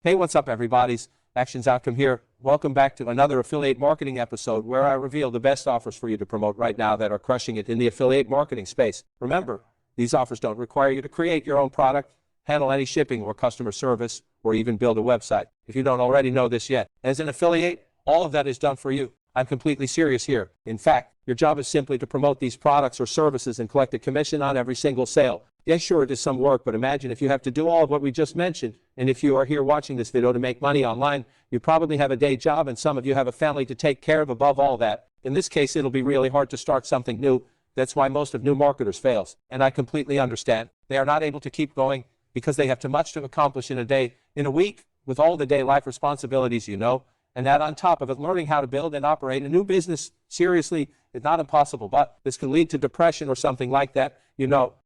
Hey, what's up, everybody's Actions Outcome here. Welcome back to another affiliate marketing episode where I reveal the best offers for you to promote right now that are crushing it in the affiliate marketing space. Remember, these offers don't require you to create your own product, handle any shipping or customer service, or even build a website. If you don't already know this yet, as an affiliate, all of that is done for you. I'm completely serious here. In fact, your job is simply to promote these products or services and collect a commission on every single sale. Yes, sure, it is some work, but imagine if you have to do all of what we just mentioned, and if you are here watching this video to make money online, you probably have a day job and some of you have a family to take care of above all that. In this case, it'll be really hard to start something new. That's why most of new marketers fails, and I completely understand. They are not able to keep going because they have too much to accomplish in a day, in a week, with all the day life responsibilities, and that on top of it, learning how to build and operate a new business, seriously, is not impossible, but this can lead to depression or something like that,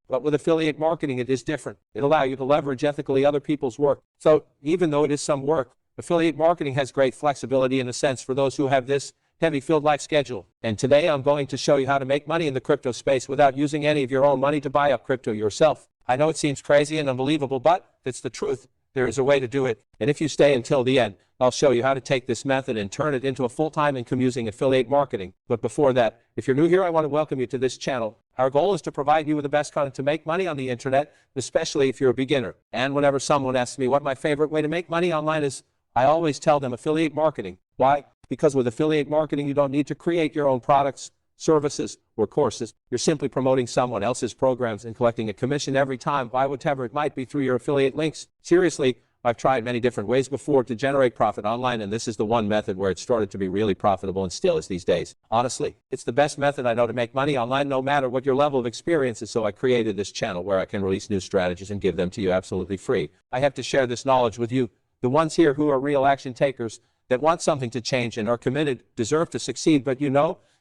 But with affiliate marketing, it is different. It allows you to leverage ethically other people's work. So even though it is some work, affiliate marketing has great flexibility in a sense for those who have this heavy-filled life schedule. And today I'm going to show you how to make money in the crypto space without using any of your own money to buy up crypto yourself. I know it seems crazy and unbelievable, but it's the truth. There is a way to do it. And if you stay until the end, I'll show you how to take this method and turn it into a full-time income using affiliate marketing. But before that, if you're new here, I want to welcome you to this channel. Our goal is to provide you with the best content to make money on the internet, especially if you're a beginner. And whenever someone asks me what my favorite way to make money online is, I always tell them affiliate marketing. Why? Because with affiliate marketing, you don't need to create your own products, services, or courses. You're simply promoting someone else's programs and collecting a commission every time by whatever it might be through your affiliate links. Seriously, I've tried many different ways before to generate profit online, and this is the one method where it started to be really profitable and still is these days. Honestly, it's the best method I know to make money online no matter what your level of experience is, so I created this channel where I can release new strategies and give them to you absolutely free. I have to share this knowledge with you. The ones here who are real action takers that want something to change and are committed deserve to succeed, but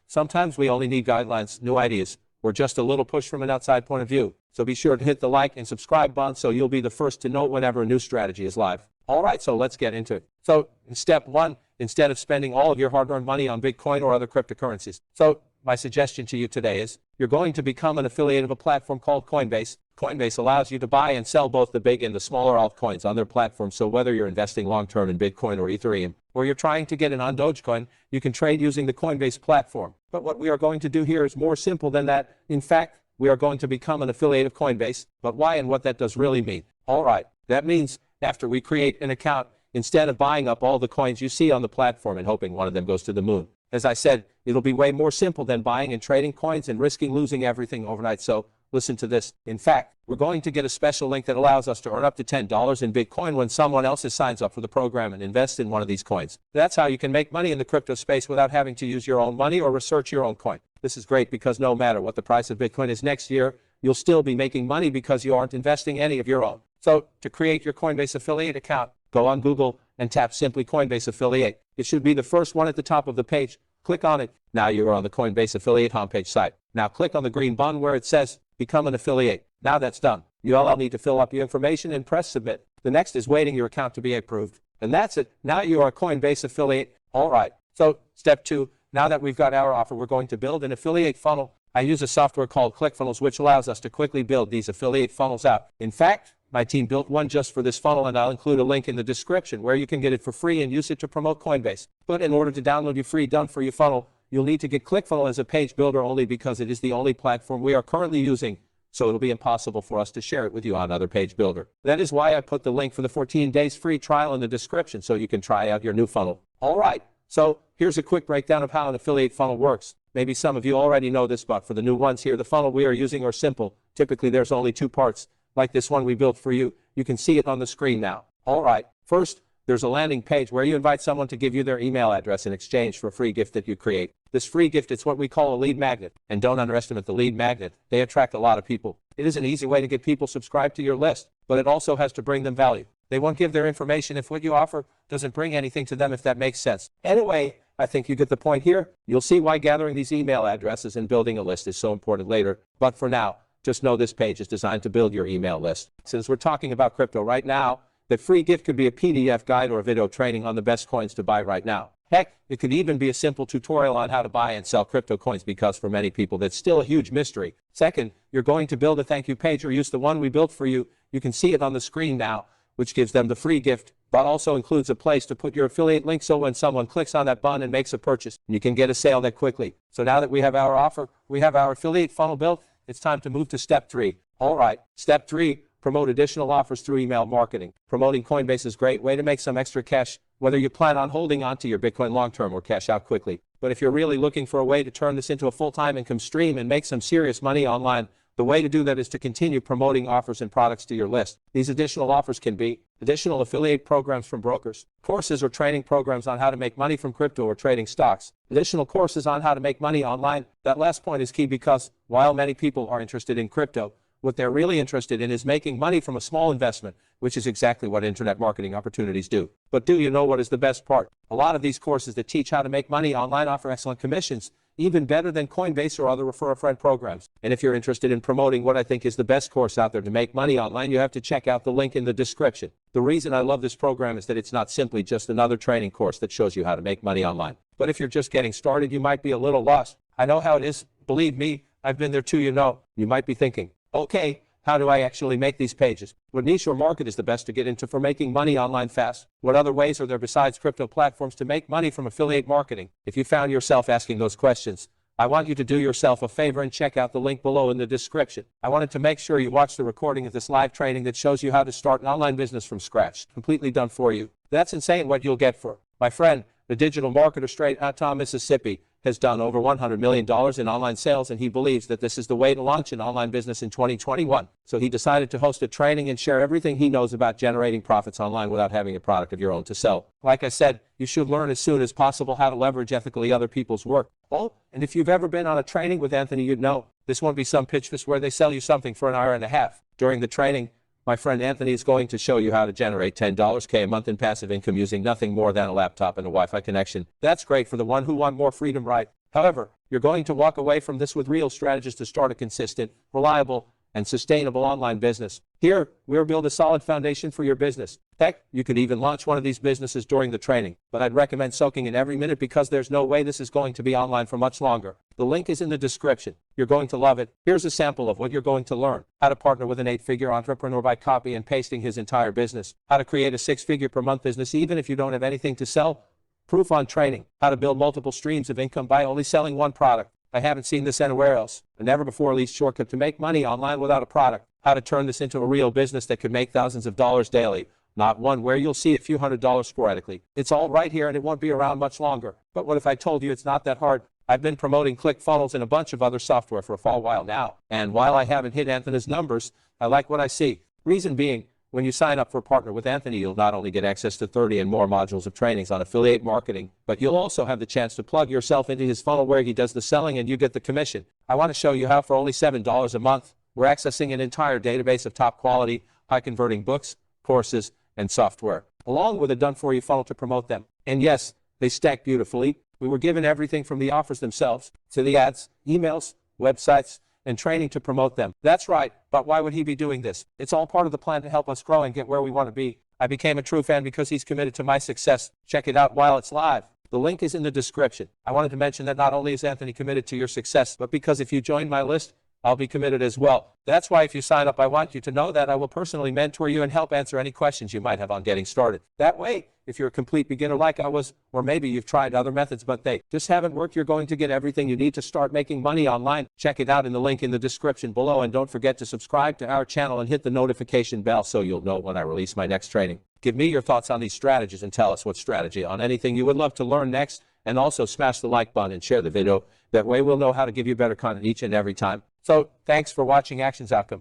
sometimes we only need guidelines, new ideas, or just a little push from an outside point of view. So be sure to hit the like and subscribe button so you'll be the first to know whenever a new strategy is live. All right, so let's get into it. So in step one, instead of spending all of your hard-earned money on Bitcoin or other cryptocurrencies. So my suggestion to you today is you're going to become an affiliate of a platform called Coinbase. Coinbase allows you to buy and sell both the big and the smaller altcoins on their platform. So whether you're investing long-term in Bitcoin or Ethereum, or you're trying to get in on Dogecoin, you can trade using the Coinbase platform. But what we are going to do here is more simple than that. In fact, we are going to become an affiliate of Coinbase. But why and what that does really mean? All right, that means after we create an account, instead of buying up all the coins you see on the platform and hoping one of them goes to the moon, as I said, it'll be way more simple than buying and trading coins and risking losing everything overnight. So listen to this. In fact, we're going to get a special link that allows us to earn up to $10 in Bitcoin when someone else signs up for the program and invests in one of these coins. That's how you can make money in the crypto space without having to use your own money or research your own coin. This is great because no matter what the price of Bitcoin is next year, you'll still be making money because you aren't investing any of your own. So to create your Coinbase affiliate account, go on Google and tap simply Coinbase affiliate. It should be the first one at the top of the page. Click on it. Now you are on the Coinbase affiliate homepage site. Now click on the green button where it says Become an Affiliate. Now that's done. You all need to fill up your information and press submit. The next is waiting your account to be approved. And that's it. Now you are a Coinbase affiliate. All right. So step two, now that we've got our offer, we're going to build an affiliate funnel. I use a software called ClickFunnels, which allows us to quickly build these affiliate funnels out. In fact, my team built one just for this funnel, and I'll include a link in the description where you can get it for free and use it to promote Coinbase. But in order to download your free done-for-you funnel, you'll need to get ClickFunnels as a page builder only because it is the only platform we are currently using. So it'll be impossible for us to share it with you on other page builder. That is why I put the link for the 14 days free trial in the description so you can try out your new funnel. All right, so here's a quick breakdown of how an affiliate funnel works. Maybe some of you already know this, but for the new ones here, the funnel we are using are simple. Typically, there's only two parts, like this one we built for you. You can see it on the screen now. All right, first, there's a landing page where you invite someone to give you their email address in exchange for a free gift that you create. This free gift, it's what we call a lead magnet. And don't underestimate the lead magnet. They attract a lot of people. It is an easy way to get people subscribed to your list, but it also has to bring them value. They won't give their information if what you offer doesn't bring anything to them, if that makes sense. Anyway, I think you get the point here. You'll see why gathering these email addresses and building a list is so important later. But for now, just know this page is designed to build your email list. Since we're talking about crypto right now, the free gift could be a PDF guide or a video training on the best coins to buy right now. Heck, it could even be a simple tutorial on how to buy and sell crypto coins, because for many people that's still a huge mystery. Second, you're going to build a thank you page or use the one we built for you. You can see it on the screen now, which gives them the free gift. Bot also includes a place to put your affiliate link so when someone clicks on that button and makes a purchase, you can get a sale that quickly. So now that we have our offer, we have our affiliate funnel built, it's time to move to step 3. All right, step 3, promote additional offers through email marketing. Promoting Coinbase is a great way to make some extra cash, whether you plan on holding onto your Bitcoin long-term or cash out quickly. But if you're really looking for a way to turn this into a full-time income stream and make some serious money online, the way to do that is to continue promoting offers and products to your list. These additional offers can be additional affiliate programs from brokers, courses or training programs on how to make money from crypto or trading stocks, additional courses on how to make money online. That last point is key because while many people are interested in crypto, what they're really interested in is making money from a small investment, which is exactly what internet marketing opportunities do. But do you know what is the best part? A lot of these courses that teach how to make money online offer excellent commissions, even better than Coinbase or other refer-a-friend programs. And if you're interested in promoting what I think is the best course out there to make money online, you have to check out the link in the description. The reason I love this program is that it's not simply just another training course that shows you how to make money online. But if you're just getting started, you might be a little lost. I know how it is. Believe me, I've been there too, you know. You might be thinking, okay, how do I actually make these pages? What niche or market is the best to get into for making money online fast? What other ways are there besides crypto platforms to make money from affiliate marketing? If you found yourself asking those questions, I want you to do yourself a favor and check out the link below in the description. I wanted to make sure you watch the recording of this live training that shows you how to start an online business from scratch, completely done for you. That's insane what you'll get for. My friend, the digital marketer straight out of Mississippi, has done over $100 million in online sales, and he believes that this is the way to launch an online business in 2021. So he decided to host a training and share everything he knows about generating profits online without having a product of your own to sell. Like I said, you should learn as soon as possible how to leverage ethically other people's work. Oh, and if you've ever been on a training with Anthony, you'd know this won't be some pitch fest where they sell you something for an hour and a half. During the training, my friend Anthony is going to show you how to generate $10K a month in passive income using nothing more than a laptop and a Wi-Fi connection. That's great for the one who want more freedom, right? However, you're going to walk away from this with real strategies to start a consistent, reliable, and sustainable online business. Here, we'll build a solid foundation for your business. Heck, you could even launch one of these businesses during the training, but I'd recommend soaking in every minute because there's no way this is going to be online for much longer. The link is in the description. You're going to love it. Here's a sample of what you're going to learn. How to partner with an 8-figure entrepreneur by copy and pasting his entire business. How to create a 6-figure per month business even if you don't have anything to sell. Proof on training. How to build multiple streams of income by only selling one product. I haven't seen this anywhere else. A never before released shortcut to make money online without a product. How to turn this into a real business that could make thousands of dollars daily. Not one where you'll see a few $100s sporadically. It's all right here and it won't be around much longer. But what if I told you it's not that hard? I've been promoting ClickFunnels and a bunch of other software for a while now. And while I haven't hit Anthony's numbers, I like what I see. Reason being, when you sign up for a partner with Anthony, you'll not only get access to 30 and more modules of trainings on affiliate marketing, but you'll also have the chance to plug yourself into his funnel where he does the selling and you get the commission. I want to show you how for only $7 a month, we're accessing an entire database of top quality, high converting books, courses, and software, along with a done-for-you funnel to promote them. And yes, they stack beautifully. We were given everything from the offers themselves to the ads, emails, websites, and training to promote them. That's right, but why would he be doing this? It's all part of the plan to help us grow and get where we want to be. I became a true fan because he's committed to my success. Check it out while it's live. The link is in the description. I wanted to mention that not only is Anthony committed to your success, but because if you join my list, I'll be committed as well. That's why if you sign up, I want you to know that I will personally mentor you and help answer any questions you might have on getting started. That way, if you're a complete beginner like I was, or maybe you've tried other methods but they just haven't worked, you're going to get everything you need to start making money online. Check it out in the link in the description below, and don't forget to subscribe to our channel and hit the notification bell so you'll know when I release my next training. Give me your thoughts on these strategies and tell us what strategy on anything you would love to learn next, and also smash the like button and share the video. That way we'll know how to give you better content each and every time. So, thanks for watching Actions Outcome.